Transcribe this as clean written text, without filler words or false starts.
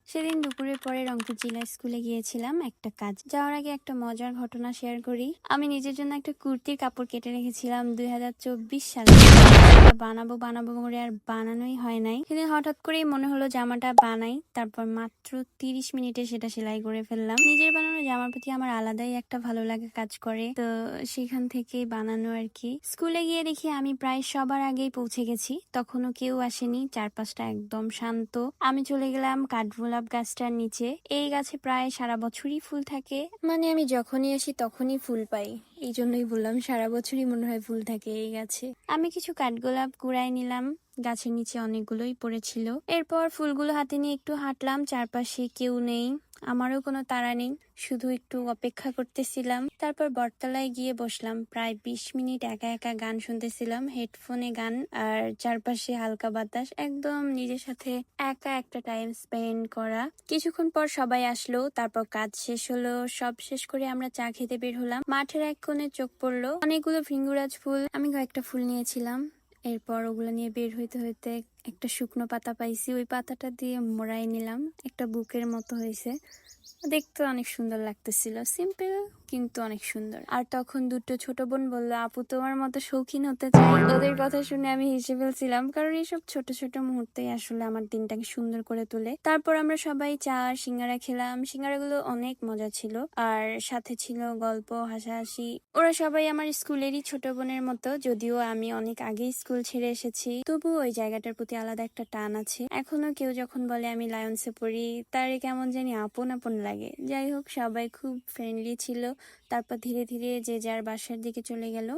সেদিন দুপুরের পরে রংপুর জেলা স্কুলে গিয়েছিলাম একটা কাজ। যাওয়ার আগে একটা মজার ঘটনা শেয়ার করি। আমি নিজের জন্য একটা কুর্তির কাপড় কেটে রেখেছিলাম 2024 সালে। বানাবো বানাবো করে আর বানানোই হয় নাই। সেদিন হঠাৎ করেই মনে হলো জামাটা বানাই। তারপর মাত্র 30 মিনিটে সেটা সেলাই করে ফেললাম। নিজের বানানো জামার প্রতি আমার আলাদাই একটা ভালো লাগা কাজ করে, তো সেখান থেকেই বানানো আর কি। স্কুলে গিয়ে দেখি আমি প্রায় সবার আগেই পৌঁছে গেছি। তখনও কেউ আসেনি, চারপাশটা একদম শান্ত। আমি চলে গেলাম কাঠগোলাপ গাছটার নিচে। এই গাছে প্রায় সারা বছরই ফুল থাকে, মানে আমি যখনই আসি তখনই ফুল পাই। এই জন্যই বললাম সারা বছরই মনে হয় ফুল থাকে এই গাছে। আমি কিছু কাঠগোলাপ কুড়াই নিলাম, গাছের নিচে অনেকগুলোই পড়েছিল। এরপর ফুলগুলো হাতে নিয়ে একটু হাঁটলাম, চারপাশে কেউ নেই, আমারও কোনো তাড়া নেই, শুধু একটু অপেক্ষা করতেছিলাম। তারপর বটতলায় গিয়ে বসলাম, প্রায় 20 মিনিট একা একা গান শুনতেছিলাম, হেডফোনে গান আর চারপাশে হালকা বাতাস, একদম নিজের সাথে একা একটা টাইম স্পেন্ড করা। কিছুক্ষণ পর সবাই আসলো, তারপর কাজ শেষ হলো। সব শেষ করে আমরা চা খেতে বের হলাম। মাঠের এক কোণে চোখ পড়লো অনেকগুলো ভৃঙ্গরাজ ফুল, আমি কয়েকটা ফুল নিয়েছিলাম। এরপর ওগুলো নিয়ে বের হইতে হইতে একটা শুকনো পাতা পাইছি, ওই পাতাটা দিয়ে মোড়াই নিলাম, একটা বুকের মতো হয়েছে। দেখতে অনেক সুন্দর লাগতেছিল, সিম্পল কিন্তু অনেক সুন্দর। আর তখন দুটো ছোট বোন বললো, আপু তোমার মতো শৌখিন হতে চাই। ওদের কথা শুনে আমি হেসে ফেলছিলাম, কারণ এইসব ছোট ছোট মুহূর্তেই আসলে আমার দিনটাকে সুন্দর করে তোলে। তারপর আমরা সবাই চা আর সিঙ্গারা খেলাম। সিঙ্গারাগুলো অনেক মজা ছিল, আর সাথে ছিল গল্প, হাসাহাসি। ওরা সবাই আমার স্কুলেরই ছোট বোনের মতো, যদিও আমি অনেক আগেই স্কুল ছেড়ে এসেছি, তবুও ওই জায়গাটার প্রতি আলাদা একটা টান আছে। এখনো কেউ যখন বলে আমি লায়ন্সে পড়ি, তার কেমন জানি আপন আপন লাগে। যাই হোক, সবাই খুব ফ্রেন্ডলি ছিল। তারপর ধীরে ধীরে যে যার বাসার দিকে চলে গেল।